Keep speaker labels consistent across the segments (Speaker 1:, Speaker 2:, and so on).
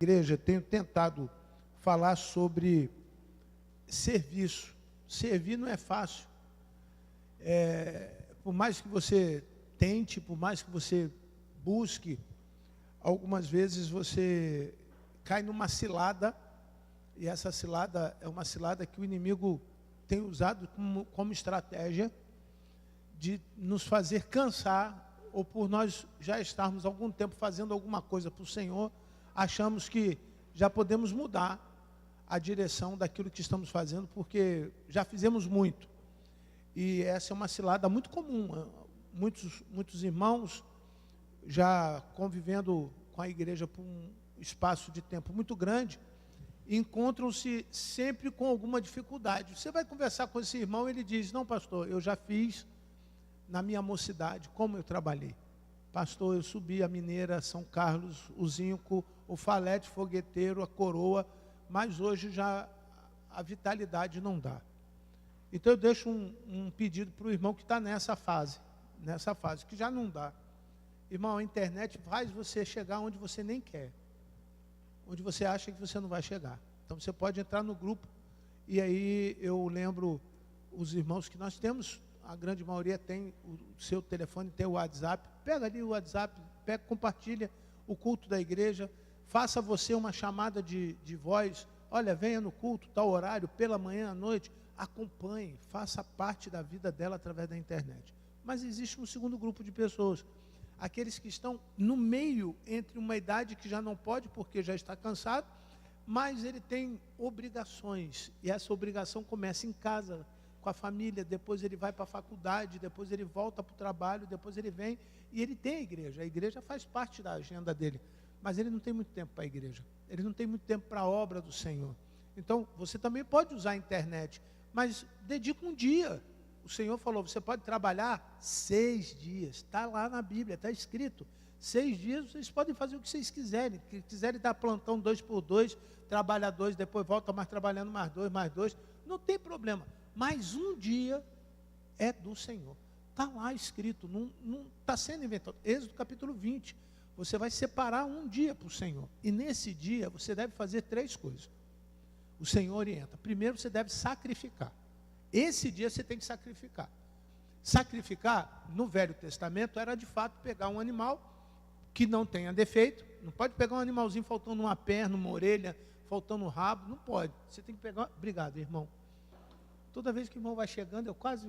Speaker 1: igreja, tenho tentado falar sobre serviço. Servir não é fácil. Por mais que você tente, por mais que você busque, algumas vezes você cai numa cilada, e essa cilada é uma cilada que o inimigo tem usado como estratégia de nos fazer cansar, ou por nós já estarmos algum tempo fazendo alguma coisa para o Senhor, achamos que já podemos mudar a direção daquilo que estamos fazendo, porque já fizemos muito. E essa é uma cilada muito comum. Muitos irmãos já convivendo com a igreja por um espaço de tempo muito grande, encontram-se sempre com alguma dificuldade. Você vai conversar com esse irmão, ele diz: não, pastor, eu já fiz na minha mocidade, como eu trabalhei. Pastor, eu subi a Mineira, São Carlos, o Zinco, o Falete, Fogueteiro, a Coroa, mas hoje já a vitalidade não dá. Então eu deixo um pedido para o irmão que está nessa fase, que já não dá. Irmão, a internet faz você chegar onde você nem quer, onde você acha que você não vai chegar. Então você pode entrar no grupo, e aí eu lembro os irmãos que nós temos, a grande maioria tem o seu telefone, tem o WhatsApp, pega ali o WhatsApp, compartilha o culto da igreja, faça você uma chamada de voz, olha, venha no culto, tal horário, pela manhã, à noite, acompanhe, faça parte da vida dela através da internet. Mas existe um segundo grupo de pessoas, aqueles que estão no meio entre uma idade que já não pode, porque já está cansado, mas ele tem obrigações, e essa obrigação começa em casa, com a família, depois ele vai para a faculdade, depois ele volta para o trabalho, depois ele vem, e ele tem a igreja faz parte da agenda dele, mas ele não tem muito tempo para a igreja, ele não tem muito tempo para a obra do Senhor. Então, você também pode usar a internet, mas dedica um dia. O Senhor falou, você pode trabalhar 6 dias, está lá na Bíblia, está escrito, 6 dias vocês podem fazer o que vocês quiserem, que quiserem dar plantão 2 por 2, trabalha 2, depois volta mais trabalhando mais 2, não tem problema, mas um dia é do Senhor, está lá escrito, não está sendo inventado. Êxodo capítulo 20, você vai separar um dia para o Senhor, e nesse dia você deve fazer 3 coisas, o Senhor orienta. Primeiro, você deve sacrificar. Esse dia você tem que sacrificar. Sacrificar, no Velho Testamento, era de fato pegar um animal que não tenha defeito. Não pode pegar um animalzinho faltando uma perna, uma orelha, faltando um rabo. Não pode. Você tem que pegar... Obrigado, irmão. Toda vez que o irmão vai chegando, eu quase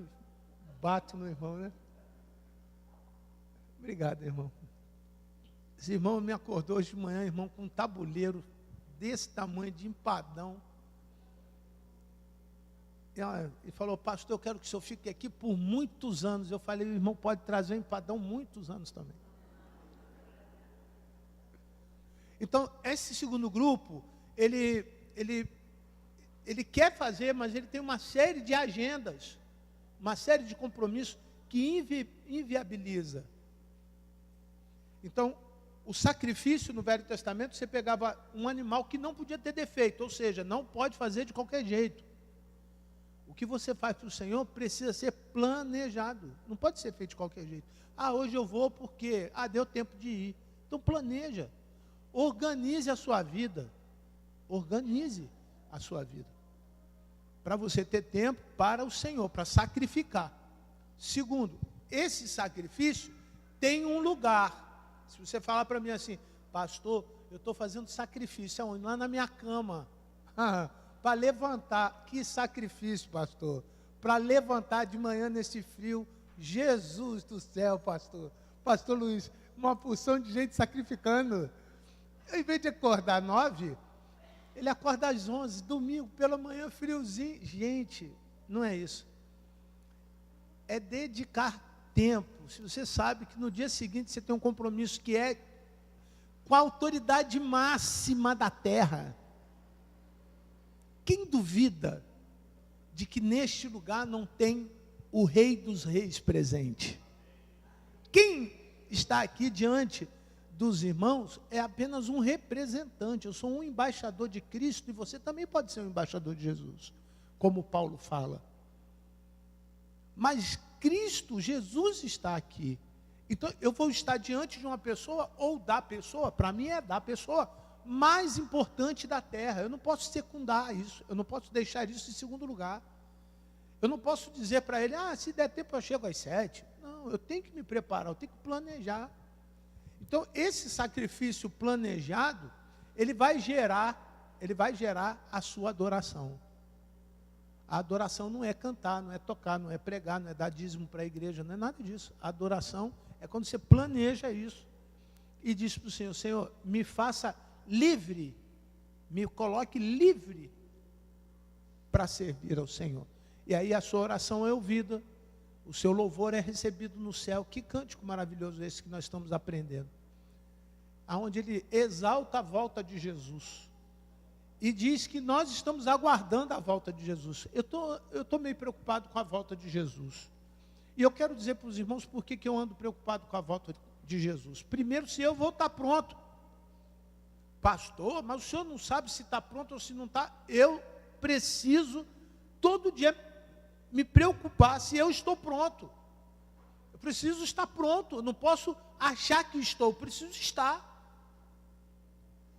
Speaker 1: bato no irmão, né? Obrigado, irmão. Esse irmão me acordou hoje de manhã, irmão, com um tabuleiro desse tamanho, de empadão. E falou, pastor, eu quero que o senhor fique aqui por muitos anos. Eu falei, o irmão pode trazer um empadão muitos anos também. Então, esse segundo grupo, ele quer fazer, mas ele tem uma série de agendas, uma série de compromissos que inviabiliza. Então, o sacrifício no Velho Testamento, você pegava um animal que não podia ter defeito, ou seja, não pode fazer de qualquer jeito. O que você faz para o Senhor precisa ser planejado, não pode ser feito de qualquer jeito. Hoje eu vou porque, deu tempo de ir. Então planeja, organize a sua vida, para você ter tempo para o Senhor, para sacrificar. Segundo, esse sacrifício tem um lugar. Se você falar para mim assim, pastor, eu estou fazendo sacrifício, aonde? Lá na minha cama. Para levantar, que sacrifício, pastor, para levantar de manhã nesse frio, Jesus do céu, pastor Luiz, uma porção de gente sacrificando, em vez de acordar 9, ele acorda às 11, domingo, pela manhã, friozinho, gente, não é isso, é dedicar tempo. Se você sabe que no dia seguinte você tem um compromisso que é com a autoridade máxima da terra, quem duvida de que neste lugar não tem o Rei dos Reis presente? Quem está aqui diante dos irmãos é apenas um representante. Eu sou um embaixador de Cristo e você também pode ser um embaixador de Jesus, como Paulo fala. Mas Cristo, Jesus está aqui. Então eu vou estar diante de uma pessoa ou da pessoa, para mim é da pessoa, mais importante da terra. Eu não posso secundar isso, eu não posso deixar isso em segundo lugar. Eu não posso dizer para ele, se der tempo eu chego às 7. Não, eu tenho que me preparar, eu tenho que planejar. Então, esse sacrifício planejado, ele vai gerar a sua adoração. A adoração não é cantar, não é tocar, não é pregar, não é dar dízimo para a igreja, não é nada disso. A adoração é quando você planeja isso e diz para o Senhor, Senhor, me faça livre, me coloque livre para servir ao Senhor. E aí a sua oração é ouvida, o seu louvor é recebido no céu. Que cântico maravilhoso esse que nós estamos aprendendo. Aonde ele exalta a volta de Jesus. E diz que nós estamos aguardando a volta de Jesus. Eu tô meio preocupado com a volta de Jesus. E eu quero dizer para os irmãos por que eu ando preocupado com a volta de Jesus. Primeiro, se eu vou estar pronto. Pastor, mas o senhor não sabe se está pronto ou se não está. Eu preciso todo dia me preocupar se eu estou pronto. Eu preciso estar pronto. Eu não posso achar que estou, eu preciso estar.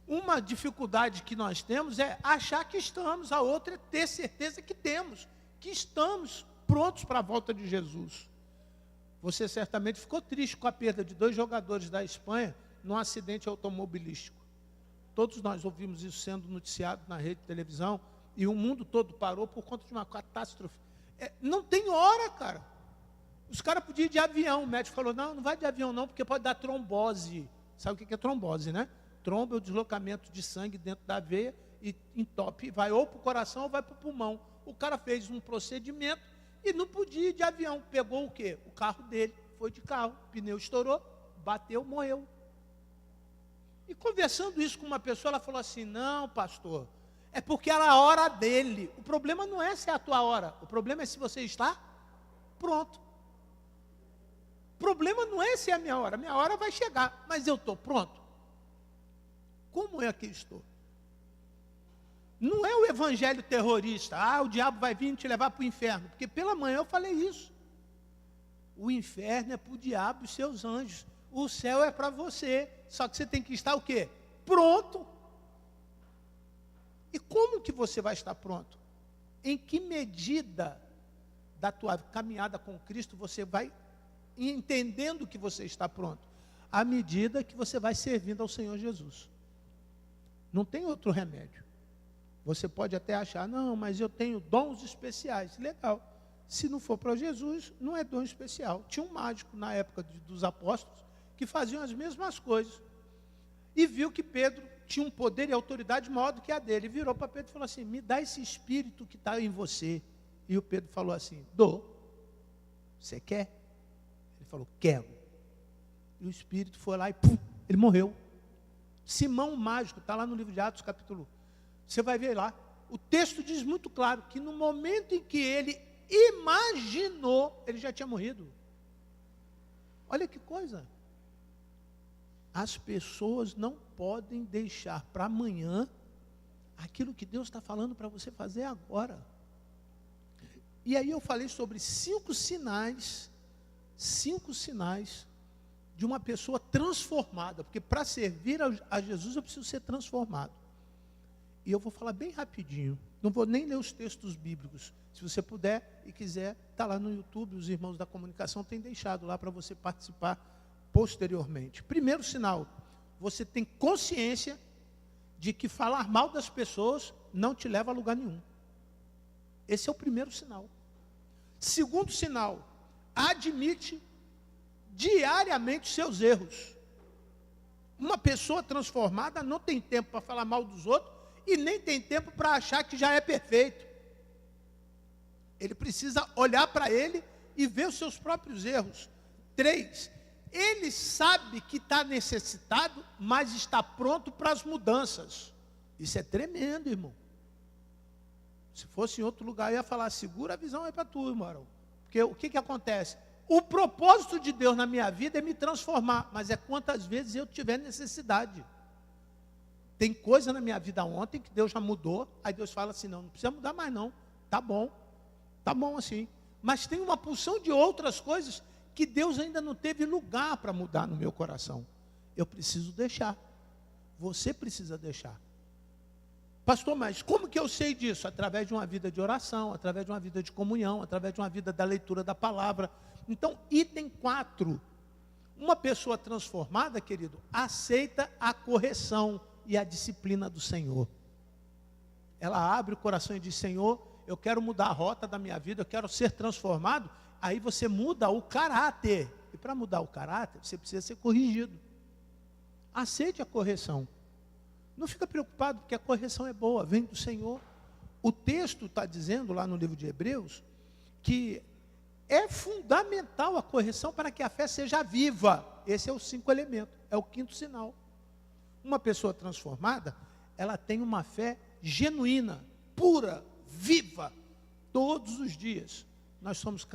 Speaker 1: Uma dificuldade que nós temos é achar que estamos, a outra é ter certeza que temos, que estamos prontos para a volta de Jesus. Você certamente ficou triste com a perda de 2 jogadores da Espanha num acidente automobilístico. Todos nós ouvimos isso sendo noticiado na rede de televisão e o mundo todo parou por conta de uma catástrofe. Não tem hora, cara. Os caras podiam ir de avião, o médico falou, não vai de avião não, porque pode dar trombose. Sabe o que é trombose, né? Tromba é o deslocamento de sangue dentro da veia e entope, vai ou para o coração ou vai para o pulmão. O cara fez um procedimento e não podia ir de avião. Pegou o quê? O carro dele, foi de carro, o pneu estourou, bateu, morreu. E conversando isso com uma pessoa, ela falou assim, não, pastor, é porque era a hora dele. O problema não é se é a tua hora, o problema é se você está pronto. O problema não é se é a minha hora vai chegar, mas eu estou pronto. Como é que estou? Não é o evangelho terrorista, o diabo vai vir te levar para o inferno, porque pela manhã eu falei isso. O inferno é para o diabo e seus anjos, o céu é para você, só que você tem que estar o quê? Pronto. E como que você vai estar pronto? Em que medida da tua caminhada com Cristo você vai entendendo que você está pronto? À medida que você vai servindo ao Senhor Jesus. Não tem outro remédio. Você pode até achar, não, mas eu tenho dons especiais. Legal. Se não for para Jesus, não é dom especial. Tinha um mágico na época dos apóstolos que faziam as mesmas coisas. E viu que Pedro tinha um poder e autoridade maior do que a dele. Virou para Pedro e falou assim, me dá esse espírito que está em você. E o Pedro falou assim, dou. Você quer? Ele falou, quero. E o espírito foi lá e pum, ele morreu. Simão mágico, está lá no livro de Atos, capítulo. Você vai ver lá. O texto diz muito claro que no momento em que ele imaginou, ele já tinha morrido. Olha que coisa. As pessoas não podem deixar para amanhã aquilo que Deus está falando para você fazer agora. E aí eu falei sobre 5 sinais de uma pessoa transformada, porque para servir a Jesus eu preciso ser transformado. E eu vou falar bem rapidinho, não vou nem ler os textos bíblicos. Se você puder e quiser, está lá no YouTube, os irmãos da comunicação têm deixado lá para você participar posteriormente. Primeiro sinal, você tem consciência de que falar mal das pessoas não te leva a lugar nenhum. Esse é o primeiro sinal. Segundo sinal, admite diariamente seus erros. Uma pessoa transformada não tem tempo para falar mal dos outros e nem tem tempo para achar que já é perfeito. Ele precisa olhar para ele e ver os seus próprios erros. 3, ele sabe que está necessitado, mas está pronto para as mudanças. Isso é tremendo, irmão. Se fosse em outro lugar, eu ia falar, segura a visão aí para tu, irmão. Porque o que acontece? O propósito de Deus na minha vida é me transformar, mas é quantas vezes eu tiver necessidade. Tem coisa na minha vida ontem que Deus já mudou, aí Deus fala assim, não precisa mudar mais não, tá bom assim. Mas tem uma porção de outras coisas que Deus ainda não teve lugar para mudar no meu coração. Eu preciso deixar. Você precisa deixar. Pastor, mas como que eu sei disso? Através de uma vida de oração, através de uma vida de comunhão, através de uma vida da leitura da palavra. Então, item 4. Uma pessoa transformada, querido, aceita a correção e a disciplina do Senhor. Ela abre o coração e diz: Senhor, eu quero mudar a rota da minha vida, eu quero ser transformado. Aí você muda o caráter. E para mudar o caráter, você precisa ser corrigido. Aceite a correção. Não fica preocupado, porque a correção é boa, vem do Senhor. O texto está dizendo lá no livro de Hebreus que é fundamental a correção para que a fé seja viva. Esse é o 5 elemento, é o 5º sinal. Uma pessoa transformada, ela tem uma fé genuína, pura, viva. Todos os dias nós somos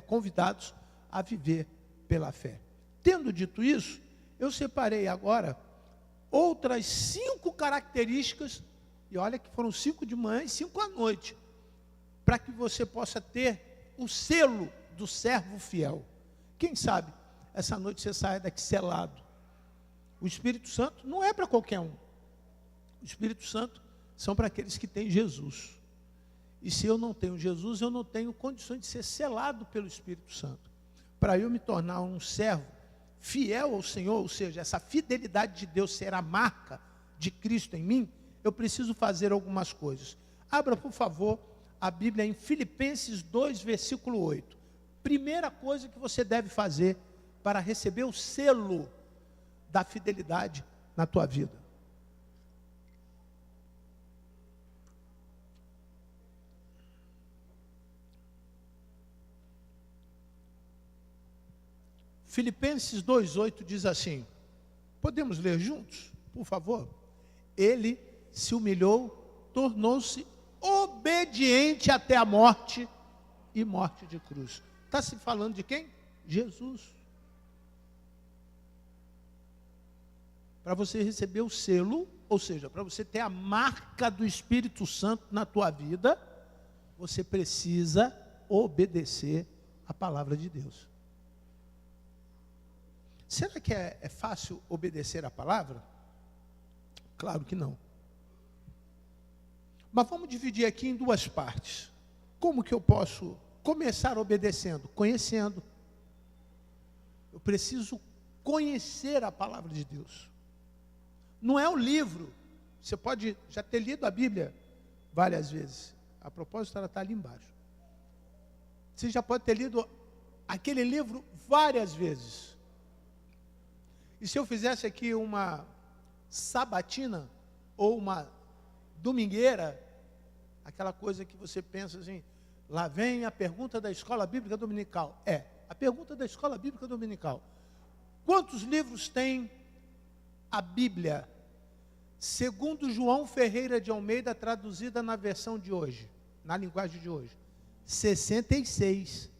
Speaker 1: convidados a viver pela fé. Tendo dito isso, eu separei agora outras 5 características, e olha que foram 5 de manhã e 5 à noite, para que você possa ter o selo do servo fiel. Quem sabe, essa noite você saia daqui selado. O Espírito Santo não é para qualquer um. O Espírito Santo são para aqueles que têm Jesus. E se eu não tenho Jesus, eu não tenho condições de ser selado pelo Espírito Santo. Para eu me tornar um servo fiel ao Senhor, ou seja, essa fidelidade de Deus ser a marca de Cristo em mim, eu preciso fazer algumas coisas. Abra, por favor, a Bíblia em Filipenses 2, versículo 8. Primeira coisa que você deve fazer para receber o selo da fidelidade na tua vida. Filipenses 2,8 diz assim, podemos ler juntos, por favor? Ele se humilhou, tornou-se obediente até a morte e morte de cruz. Está se falando de quem? Jesus. Para você receber o selo, ou seja, para você ter a marca do Espírito Santo na tua vida, você precisa obedecer a palavra de Deus. Será que é fácil obedecer a palavra? Claro que não. Mas vamos dividir aqui em 2 partes. Como que eu posso começar obedecendo? Conhecendo. Eu preciso conhecer a palavra de Deus. Não é um livro. Você pode já ter lido a Bíblia várias vezes. A propósito, ela está ali embaixo. Você já pode ter lido aquele livro várias vezes. E se eu fizesse aqui uma sabatina ou uma domingueira, aquela coisa que você pensa assim, lá vem a pergunta da escola bíblica dominical. A pergunta da escola bíblica dominical. Quantos livros tem a Bíblia, segundo João Ferreira de Almeida, traduzida na versão de hoje, na linguagem de hoje? 66.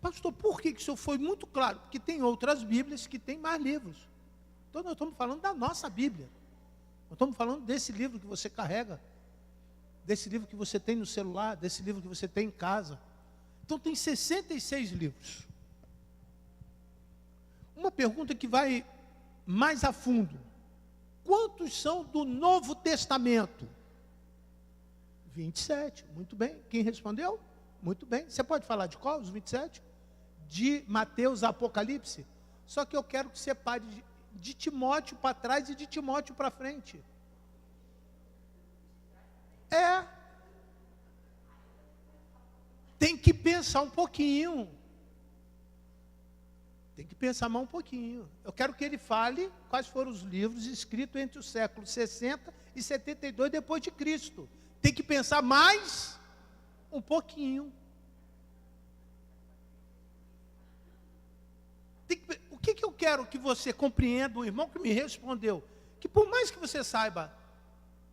Speaker 1: Pastor, por que isso foi muito claro? Porque tem outras Bíblias que têm mais livros. Então nós estamos falando da nossa Bíblia. Nós estamos falando desse livro que você carrega, desse livro que você tem no celular, desse livro que você tem em casa. Então tem 66 livros. Uma pergunta que vai mais a fundo. Quantos são do Novo Testamento? 27. Muito bem. Quem respondeu? Muito bem. Você pode falar de qual? Os 27? De Mateus a Apocalipse. Só que eu quero que você pare de Timóteo para trás e de Timóteo para frente. Tem que pensar um pouquinho. Tem que pensar mais um pouquinho. Eu quero que ele fale quais foram os livros escritos entre os séculos 60 e 72 depois de Cristo. Tem que pensar mais um pouquinho. O que eu quero que você compreenda, o irmão que me respondeu, que por mais que você saiba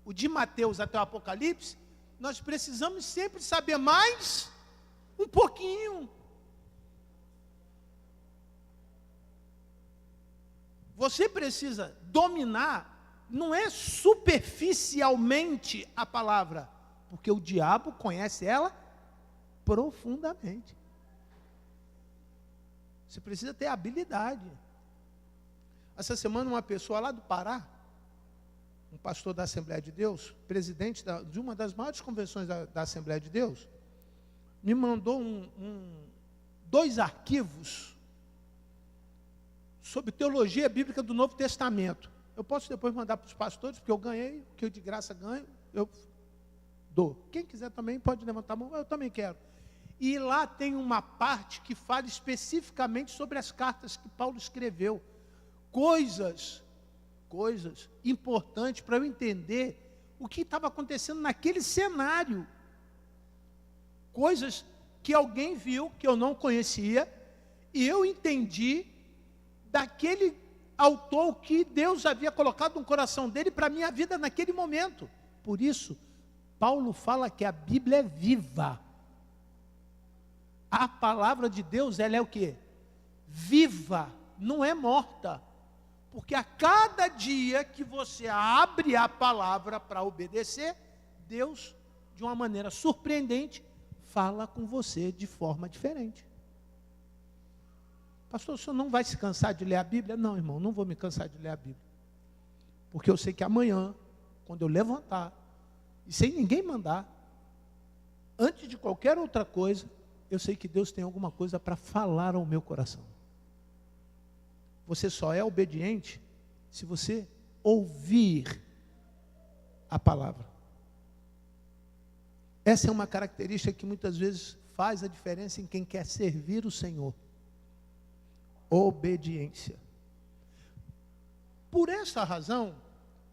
Speaker 1: o de Mateus até o Apocalipse, nós precisamos sempre saber mais um pouquinho. Você precisa dominar, não é superficialmente a palavra, porque o diabo conhece ela profundamente. Você precisa ter habilidade. Essa semana uma pessoa lá do Pará, um pastor da Assembleia de Deus, presidente de uma das maiores convenções da Assembleia de Deus, me mandou dois arquivos sobre teologia bíblica do Novo Testamento. Eu posso depois mandar para os pastores, porque eu ganhei, que eu de graça ganho, eu dou. Quem quiser também pode levantar a mão, eu também quero. E lá tem uma parte que fala especificamente sobre as cartas que Paulo escreveu. Coisas importantes para eu entender o que estava acontecendo naquele cenário. Coisas que alguém viu, que eu não conhecia, e eu entendi daquele autor que Deus havia colocado no coração dele para a minha vida naquele momento. Por isso, Paulo fala que a Bíblia é viva. A palavra de Deus, ela é o quê? Viva, não é morta. Porque a cada dia que você abre a palavra para obedecer, Deus, de uma maneira surpreendente, fala com você de forma diferente. Pastor, o senhor não vai se cansar de ler a Bíblia? Não, irmão, não vou me cansar de ler a Bíblia. Porque eu sei que amanhã, quando eu levantar, e sem ninguém mandar, antes de qualquer outra coisa, eu sei que Deus tem alguma coisa para falar ao meu coração. Você só é obediente se você ouvir a palavra. Essa é uma característica que muitas vezes faz a diferença em quem quer servir o Senhor. Obediência. Por essa razão,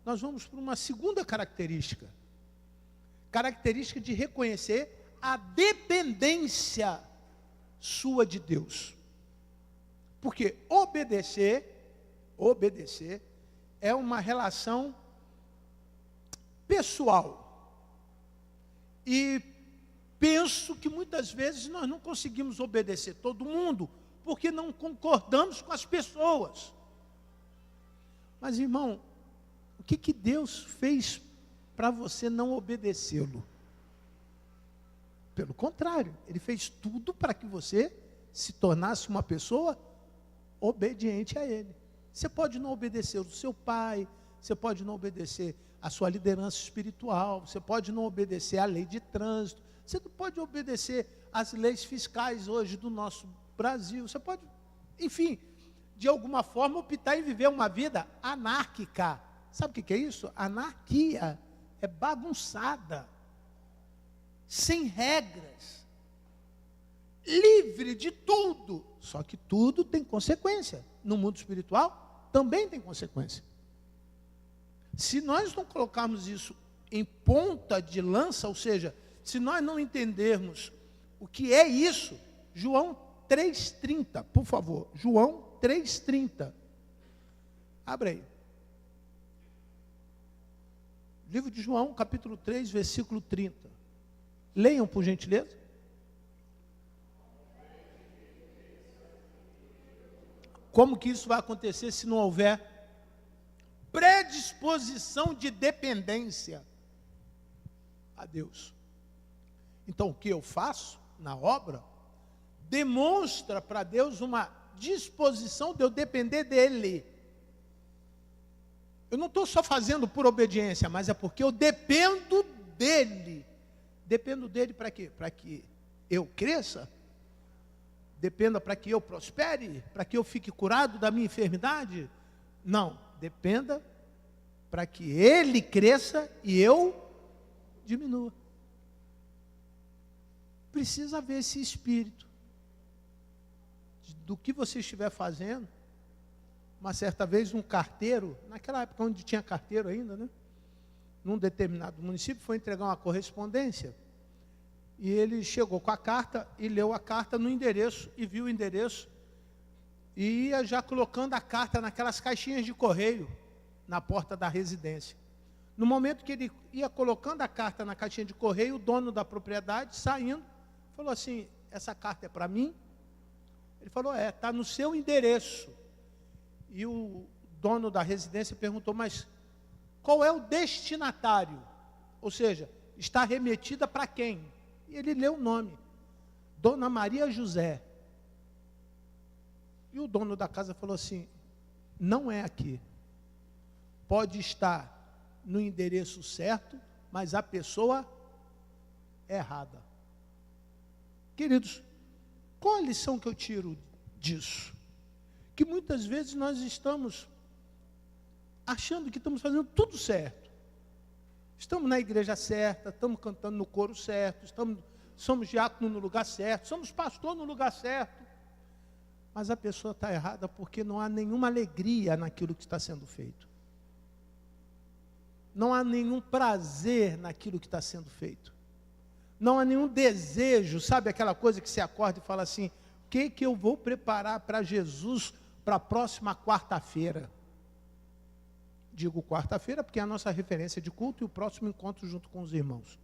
Speaker 1: nós vamos para uma segunda característica. Característica de reconhecer a dependência sua de Deus. Porque obedecer é uma relação pessoal. E penso que muitas vezes nós não conseguimos obedecer todo mundo, porque não concordamos com as pessoas. Mas, irmão, o que Deus fez para você não obedecê-lo? Pelo contrário, Ele fez tudo para que você se tornasse uma pessoa obediente a Ele. Você pode não obedecer o seu pai, você pode não obedecer a sua liderança espiritual, você pode não obedecer a lei de trânsito, você não pode obedecer às leis fiscais hoje do nosso Brasil, você pode, enfim, de alguma forma optar em viver uma vida anárquica. Sabe o que é isso? Anarquia é bagunçada, sem regras, livre de tudo. Só que tudo tem consequência. No mundo espiritual também tem consequência. Se nós não colocarmos isso em ponta de lança, ou seja, se nós não entendermos o que é isso, João 3,30, por favor, João 3,30. Abre aí. Livro de João, capítulo 3, versículo 30. Leiam, por gentileza. Como que isso vai acontecer se não houver predisposição de dependência a Deus? Então, o que eu faço na obra demonstra para Deus uma disposição de eu depender dEle. Eu não estou só fazendo por obediência, mas é porque eu dependo dEle. Dependo dEle para quê? Para que eu cresça? Dependa para que eu prospere? Para que eu fique curado da minha enfermidade? Não, dependa para que Ele cresça e eu diminua. Precisa haver esse espírito do que você estiver fazendo. Uma certa vez um carteiro, naquela época onde tinha carteiro ainda, né? Num determinado município, foi entregar uma correspondência. E ele chegou com a carta e leu a carta no endereço, e viu o endereço, e ia já colocando a carta naquelas caixinhas de correio, na porta da residência. No momento que ele ia colocando a carta na caixinha de correio, o dono da propriedade, saindo, falou assim: essa carta é para mim? Ele falou: está no seu endereço. E o dono da residência perguntou: mas qual é o destinatário? Ou seja, está remetida para quem? E ele leu o nome: Dona Maria José. E o dono da casa falou assim: não é aqui. Pode estar no endereço certo, mas a pessoa é errada. Queridos, qual a lição que eu tiro disso? Que muitas vezes nós estamos achando que estamos fazendo tudo certo. Estamos na igreja certa, estamos cantando no coro certo, somos diácono no lugar certo, somos pastor no lugar certo. Mas a pessoa está errada porque não há nenhuma alegria naquilo que está sendo feito. Não há nenhum prazer naquilo que está sendo feito. Não há nenhum desejo, sabe aquela coisa que você acorda e fala assim, o que eu vou preparar para Jesus para a próxima quarta-feira? Digo quarta-feira porque é a nossa referência de culto e o próximo encontro junto com os irmãos.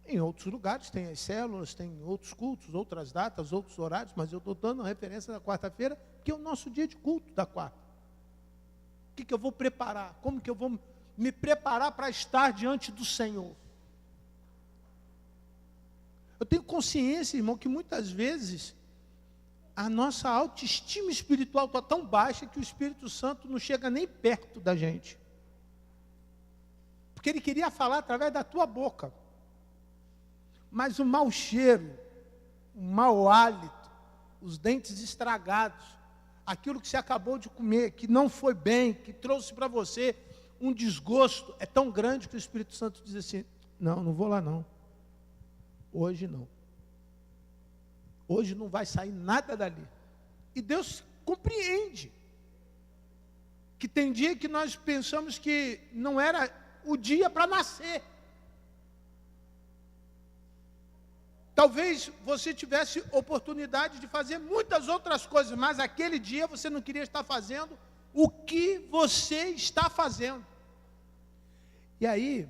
Speaker 1: Em outros lugares tem as células, tem outros cultos, outras datas, outros horários, mas eu estou dando a referência da quarta-feira, que é o nosso dia de culto da quarta. O que eu vou preparar? Como que eu vou me preparar para estar diante do Senhor? Eu tenho consciência, irmão, que muitas vezes a nossa autoestima espiritual está tão baixa que o Espírito Santo não chega nem perto da gente. Porque ele queria falar através da tua boca. Mas o mau cheiro, o mau hálito, os dentes estragados, aquilo que você acabou de comer, que não foi bem, que trouxe para você um desgosto, é tão grande que o Espírito Santo diz assim, não vou lá não. Hoje não. Hoje não vai sair nada dali. E Deus compreende que tem dia que nós pensamos que não era o dia para nascer. Talvez você tivesse oportunidade de fazer muitas outras coisas, mas aquele dia você não queria estar fazendo o que você está fazendo. E aí,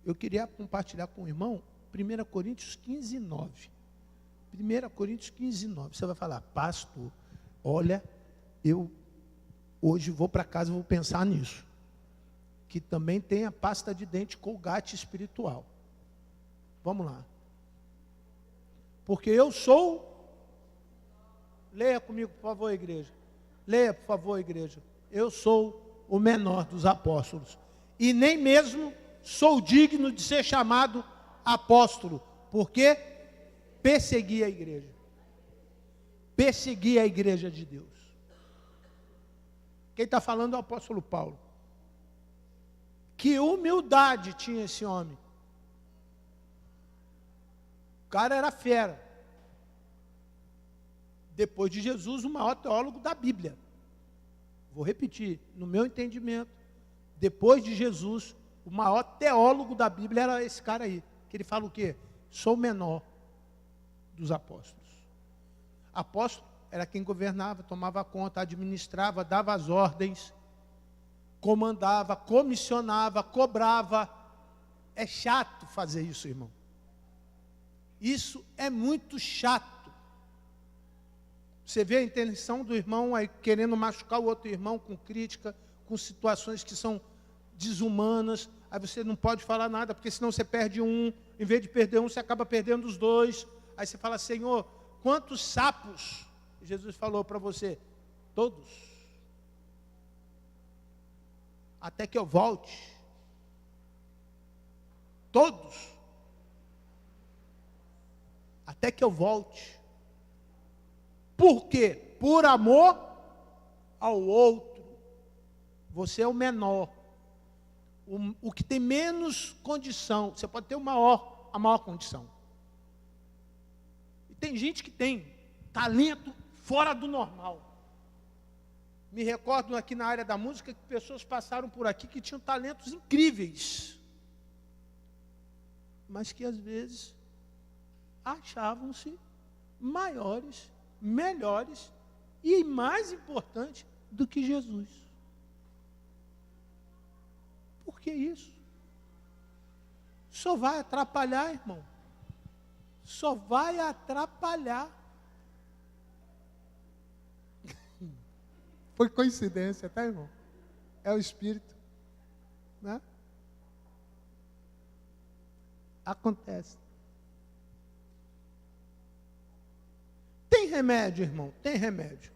Speaker 1: eu queria compartilhar com o irmão 1 Coríntios 15, 9. 1 Coríntios 15, 9. Você vai falar, pastor, olha, eu hoje vou para casa e vou pensar nisso. Que também tem a pasta de dente Colgate espiritual. Vamos lá. Porque eu sou, leia comigo, por favor, igreja. Leia, por favor, igreja. Eu sou o menor dos apóstolos. E nem mesmo sou digno de ser chamado apóstolo. Porque persegui a igreja. Persegui a igreja de Deus. Quem está falando é o apóstolo Paulo. Que humildade tinha esse homem. O cara era fera. Depois de Jesus, o maior teólogo da Bíblia. Vou repetir, no meu entendimento, depois de Jesus, o maior teólogo da Bíblia era esse cara aí. Que ele fala o quê? Sou o menor dos apóstolos. Apóstolo era quem governava, tomava conta, administrava, dava as ordens, comandava, comissionava, cobrava. É chato fazer isso, irmão. Isso é muito chato. Você vê a intenção do irmão aí querendo machucar o outro irmão com crítica, com situações que são desumanas. Aí você não pode falar nada, porque senão você perde um. Em vez de perder um, você acaba perdendo os dois. Aí você fala, Senhor, quantos sapos? Jesus falou para você, todos. Até que eu volte. Todos. Até que eu volte. Por quê? Por amor ao outro. Você é o menor. O que tem menos condição. Você pode ter a maior condição. E tem gente que tem talento fora do normal. Me recordo aqui na área da música que pessoas passaram por aqui que tinham talentos incríveis. Mas que às vezes achavam-se maiores, melhores e mais importantes do que Jesus. Por que isso? Só vai atrapalhar, irmão. Só vai atrapalhar. Foi coincidência, tá, irmão? É o Espírito, né? Acontece. Tem remédio, irmão, tem remédio.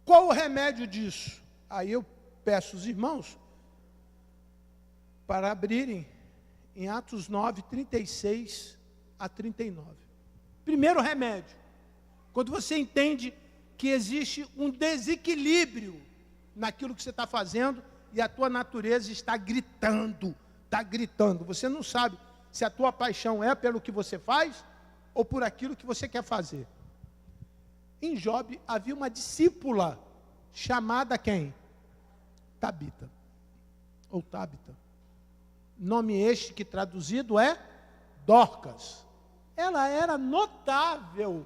Speaker 1: Qual o remédio disso? Aí eu peço os irmãos para abrirem em Atos 9, 36 a 39. Primeiro remédio, quando você entende que existe um desequilíbrio naquilo que você está fazendo e a tua natureza está gritando. Você não sabe se a tua paixão é pelo que você faz ou por aquilo que você quer fazer. Em Jobe havia uma discípula chamada quem? Tabita, ou Tabita. Nome este que traduzido é Dorcas. Ela era notável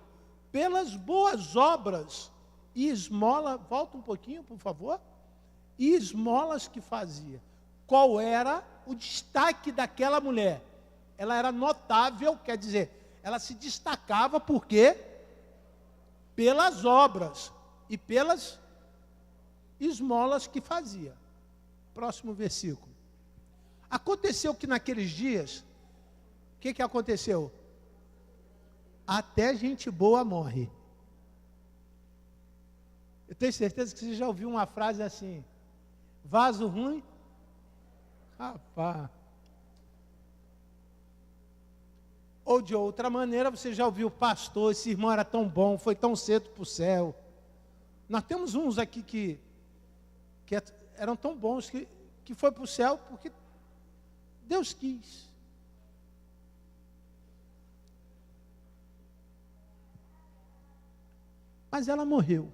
Speaker 1: pelas boas obras e esmola, volta um pouquinho, por favor, e esmolas que fazia. Qual era o destaque daquela mulher? Ela era notável, quer dizer, ela se destacava por quê? Pelas obras e pelas esmolas que fazia. Próximo versículo. Aconteceu que naqueles dias, o que aconteceu? Até gente boa morre. Eu tenho certeza que você já ouviu uma frase assim: vaso ruim, rapaz. Ou de outra maneira, você já ouviu: pastor, esse irmão era tão bom, foi tão cedo para o céu. Nós temos uns aqui que eram tão bons que foi para o céu porque Deus quis. Mas ela morreu.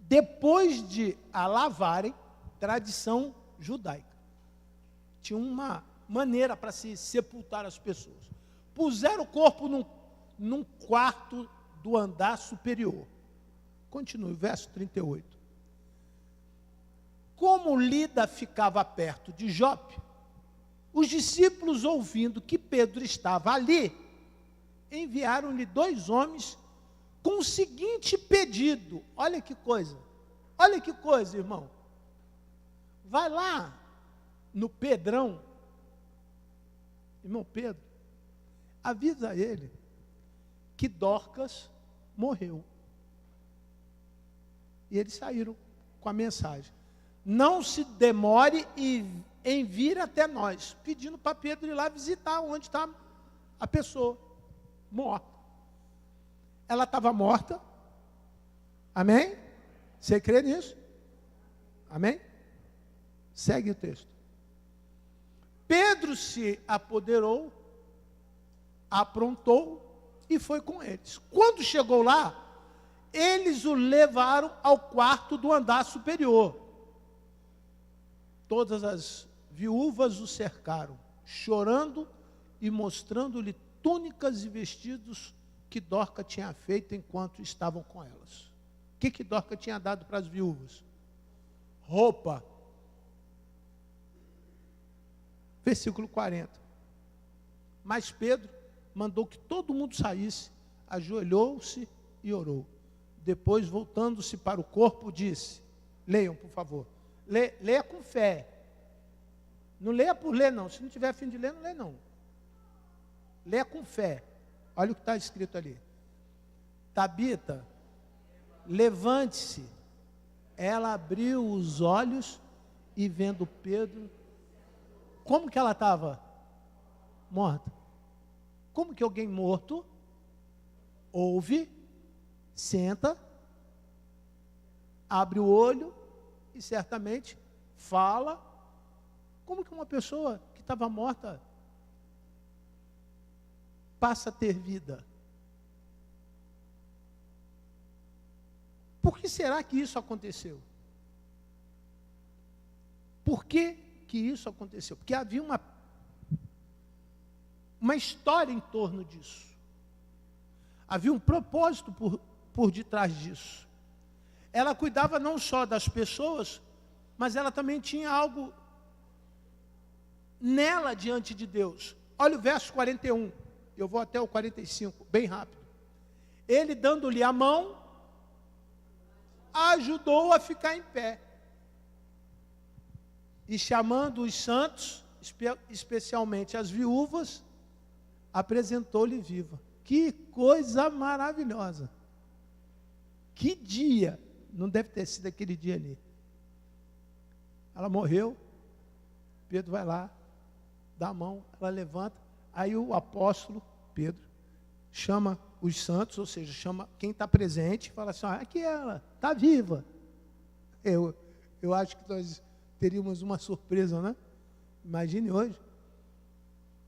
Speaker 1: Depois de a lavarem, tradição judaica. Tinha uma maneira para se sepultar as pessoas. Puseram o corpo num quarto do andar superior. Continue, verso 38. Como Lida ficava perto de Jope, os discípulos, ouvindo que Pedro estava ali, enviaram-lhe 2 homens com o seguinte pedido. Olha que coisa, irmão. Vai lá no Pedrão, irmão Pedro, avisa ele que Dorcas morreu. E eles saíram com a mensagem: não se demore em vir até nós, pedindo para Pedro ir lá visitar onde está a pessoa morta. Ela estava morta. Amém? Você crê nisso? Amém? Segue o texto. Pedro se apoderou, aprontou e foi com eles. Quando chegou lá, eles o levaram ao quarto do andar superior. Todas as viúvas o cercaram, chorando e mostrando-lhe túnicas e vestidos que Dorca tinha feito enquanto estavam com elas. O que Dorca tinha dado para as viúvas? Roupa. Versículo 40. Mas Pedro mandou que todo mundo saísse, ajoelhou-se e orou. Depois, voltando-se para o corpo, disse: leiam, por favor. Leia com fé. Não leia por ler, não. Se não tiver fim de ler, não lê, não. Leia com fé. Olha o que está escrito ali. Tabita, levante-se. Ela abriu os olhos e, vendo Pedro, como que ela estava? Morta. Como que alguém morto ouve, senta, abre o olho e certamente fala? Como que uma pessoa que estava morta passa a ter vida? Por que será que isso aconteceu? Por que isso aconteceu? Porque havia uma história em torno disso. Havia um propósito por detrás disso. Ela cuidava não só das pessoas, mas ela também tinha algo nela diante de Deus. Olha o verso 41. Eu vou até o 45, bem rápido. Ele, dando-lhe a mão, a ajudou a ficar em pé. E chamando os santos, especialmente as viúvas, apresentou-lhe viva. Que coisa maravilhosa. Que dia! Não deve ter sido aquele dia ali. Ela morreu, Pedro vai lá, dá a mão, ela levanta, aí o apóstolo Pedro chama os santos, ou seja, chama quem está presente, e fala assim, aqui ela, está viva. Eu acho que nós teríamos uma surpresa, né? Imagine hoje,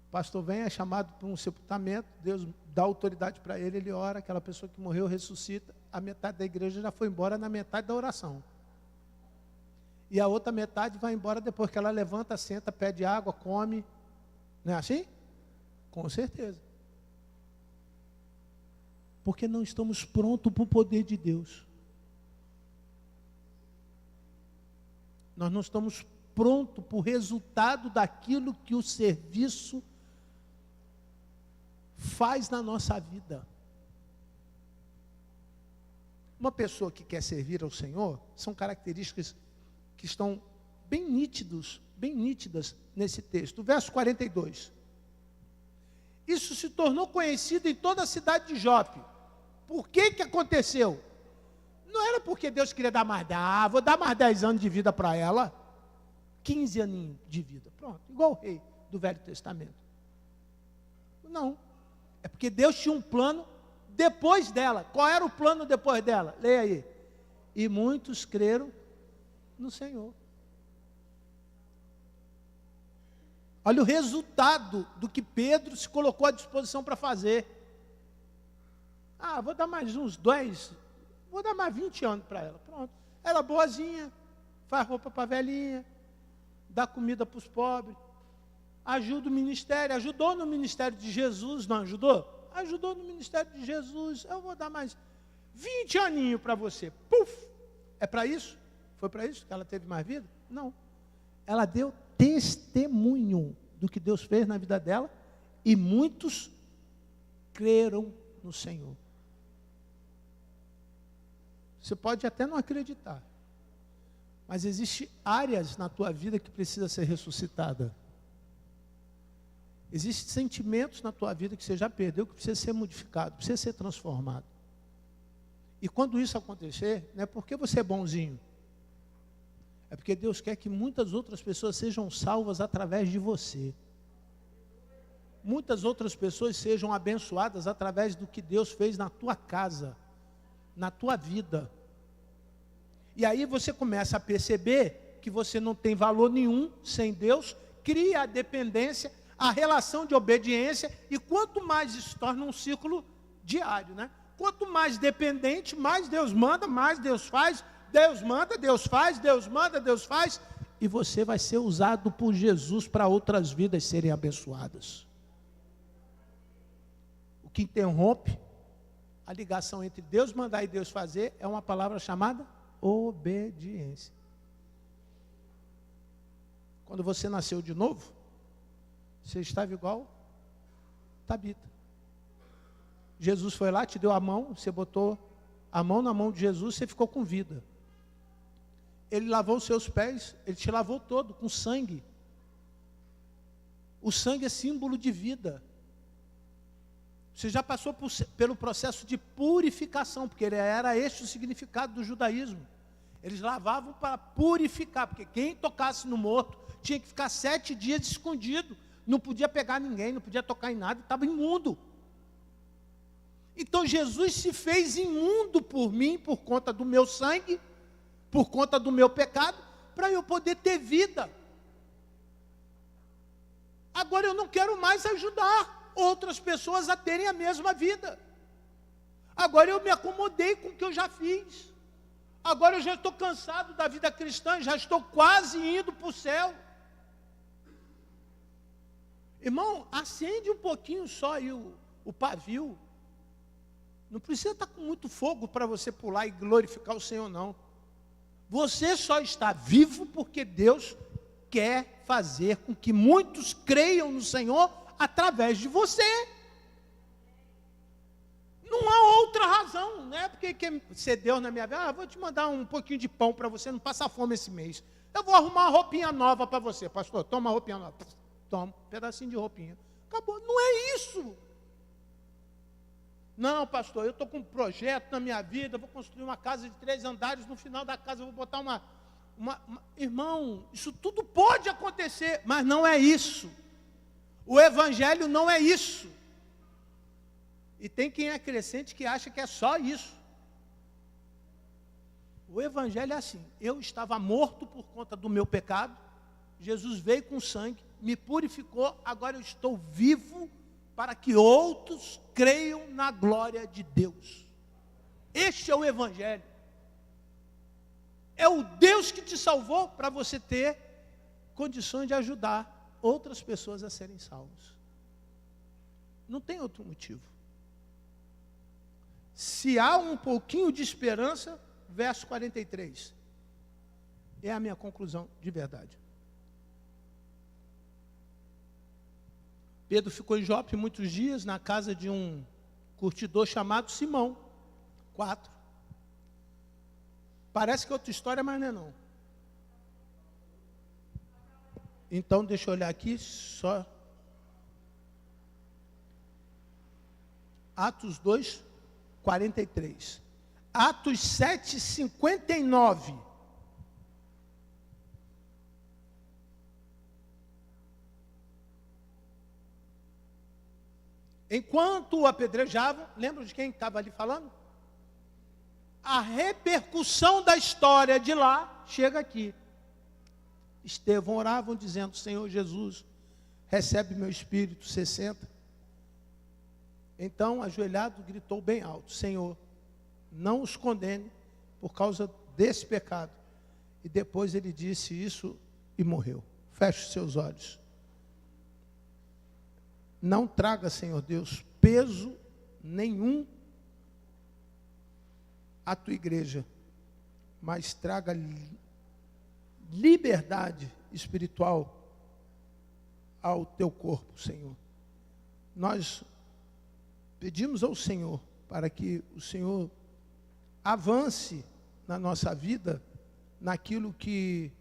Speaker 1: o pastor vem, é chamado para um sepultamento, Deus dá autoridade para ele, ele ora, aquela pessoa que morreu ressuscita, a metade da igreja já foi embora na metade da oração. E a outra metade vai embora depois que ela levanta, senta, pede água, come. Não é assim? Com certeza. Porque não estamos prontos para o poder de Deus. Nós não estamos prontos para o resultado daquilo que o serviço faz na nossa vida. Uma pessoa que quer servir ao Senhor, são características que estão bem nítidas nesse texto. O verso 42. Isso se tornou conhecido em toda a cidade de Jope. Por que aconteceu? Não era porque Deus queria dar mais, vou dar mais 10 anos de vida para ela. 15 aninhos de vida. Pronto, igual o rei do Velho Testamento. Não. É porque Deus tinha um plano depois dela. Qual era o plano depois dela? Leia aí. E muitos creram no Senhor. Olha o resultado do que Pedro se colocou à disposição para fazer. Vou dar mais uns 10, vou dar mais 20 anos para ela. Pronto. Ela boazinha, faz roupa para a velhinha, dá comida para os pobres, ajuda o ministério, ajudou no ministério de Jesus, não ajudou? Ajudou no ministério de Jesus, eu vou dar mais 20 aninhos para você. Puf! É para isso? Foi para isso que ela teve mais vida? Não. Ela deu testemunho do que Deus fez na vida dela e muitos creram no Senhor. Você pode até não acreditar, mas existem áreas na tua vida que precisa ser ressuscitada. Existem sentimentos na tua vida que você já perdeu, que precisa ser modificado, precisa ser transformado. E quando isso acontecer, não é porque você é bonzinho, é porque Deus quer que muitas outras pessoas sejam salvas através de você. Muitas outras pessoas sejam abençoadas através do que Deus fez na tua casa, na tua vida. E aí você começa a perceber que você não tem valor nenhum sem Deus, cria a dependência, a relação de obediência, e quanto mais isso torna um ciclo diário, né? Quanto mais dependente, mais Deus manda, mais Deus faz, Deus manda, Deus faz, Deus manda, Deus faz, e você vai ser usado por Jesus para outras vidas serem abençoadas. O que interrompe a ligação entre Deus mandar e Deus fazer é uma palavra chamada obediência. Quando você nasceu de novo, você estava igual Tabita. Jesus foi lá, te deu a mão, você botou a mão na mão de Jesus, você ficou com vida. Ele lavou os seus pés, ele te lavou todo com sangue. O sangue é símbolo de vida. Você já passou pelo processo de purificação, porque era este o significado do judaísmo. Eles lavavam para purificar, porque quem tocasse no morto tinha que ficar 7 dias escondido, não podia pegar ninguém, não podia tocar em nada, estava imundo. Então Jesus se fez imundo por mim, por conta do meu sangue, por conta do meu pecado, para eu poder ter vida. Agora eu não quero mais ajudar outras pessoas a terem a mesma vida. Agora eu me acomodei com o que eu já fiz. Agora eu já estou cansado da vida cristã, já estou quase indo para o céu. Irmão, acende um pouquinho só aí o pavio. Não precisa estar com muito fogo para você pular e glorificar o Senhor, não. Você só está vivo porque Deus quer fazer com que muitos creiam no Senhor através de você. Não há outra razão, não é porque quer ser Deus na minha vida. Vou te mandar um pouquinho de pão para você não passar fome esse mês. Eu vou arrumar uma roupinha nova para você, pastor. Toma uma roupinha nova. Toma um pedacinho de roupinha. Acabou. Não é isso. Não, pastor, eu estou com um projeto na minha vida, vou construir uma casa de 3 andares, no final da casa eu vou botar uma... Irmão, isso tudo pode acontecer, mas não é isso. O evangelho não é isso. E tem quem é crescente que acha que é só isso. O evangelho é assim: eu estava morto por conta do meu pecado, Jesus veio com sangue, me purificou, agora eu estou vivo para que outros creiam na glória de Deus. Este é o evangelho. É o Deus que te salvou para você ter condições de ajudar outras pessoas a serem salvas. Não tem outro motivo. Se há um pouquinho de esperança, verso 43, é a minha conclusão de verdade. Pedro ficou em Jope muitos dias, na casa de um curtidor chamado Simão. 4. Parece que é outra história, mas não é não. Então, deixa eu olhar aqui, só. Atos 2, 43. Atos 7, 59. Enquanto o apedrejavam, lembra de quem estava ali falando? A repercussão da história de lá chega aqui. Estevão oravam dizendo: Senhor Jesus, recebe meu espírito. 60. Então, ajoelhado, gritou bem alto: Senhor, não os condene por causa desse pecado. E depois ele disse isso e morreu. Feche os seus olhos. Não traga, Senhor Deus, peso nenhum à tua igreja, mas traga liberdade espiritual ao teu corpo, Senhor. Nós pedimos ao Senhor para que o Senhor avance na nossa vida naquilo que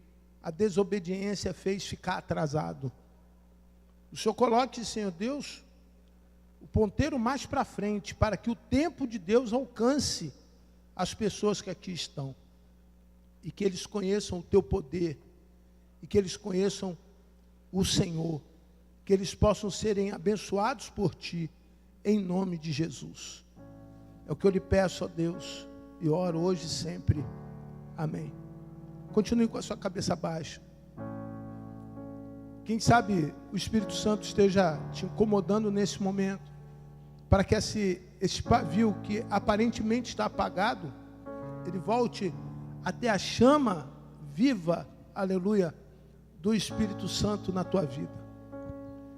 Speaker 1: a desobediência fez ficar atrasado. O Senhor coloque, Senhor Deus, o ponteiro mais para frente, para que o tempo de Deus alcance as pessoas que aqui estão, e que eles conheçam o teu poder, e que eles conheçam o Senhor, que eles possam serem abençoados por ti, em nome de Jesus. É o que eu lhe peço, ó Deus, e oro hoje e sempre. Amém. Continue com a sua cabeça baixa. Quem sabe o Espírito Santo esteja te incomodando nesse momento, para que esse pavio que aparentemente está apagado, ele volte a ter a chama viva, aleluia, do Espírito Santo na tua vida.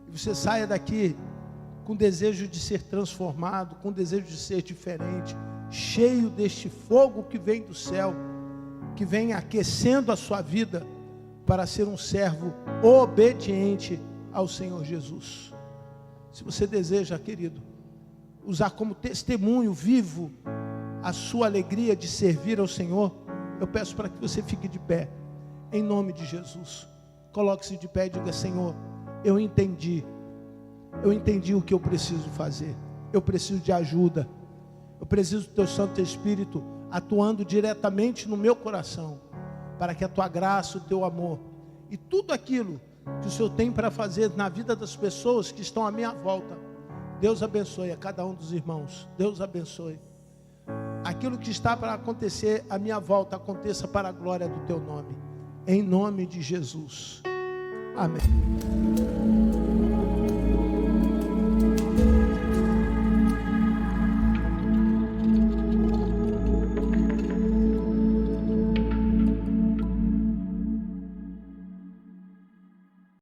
Speaker 1: E você saia daqui com desejo de ser transformado, com desejo de ser diferente, cheio deste fogo que vem do céu, que vem aquecendo a sua vida, para ser um servo obediente ao Senhor Jesus. Se você deseja, querido, usar como testemunho vivo a sua alegria de servir ao Senhor, eu peço para que você fique de pé, em nome de Jesus. Coloque-se de pé e diga: Senhor, eu entendi o que eu preciso fazer, eu preciso de ajuda, eu preciso do teu Santo Espírito atuando diretamente no meu coração, para que a tua graça, o teu amor e tudo aquilo que o Senhor tem para fazer na vida das pessoas que estão à minha volta, Deus abençoe a cada um dos irmãos. Deus abençoe. Aquilo que está para acontecer à minha volta, aconteça para a glória do teu nome, em nome de Jesus. Amém.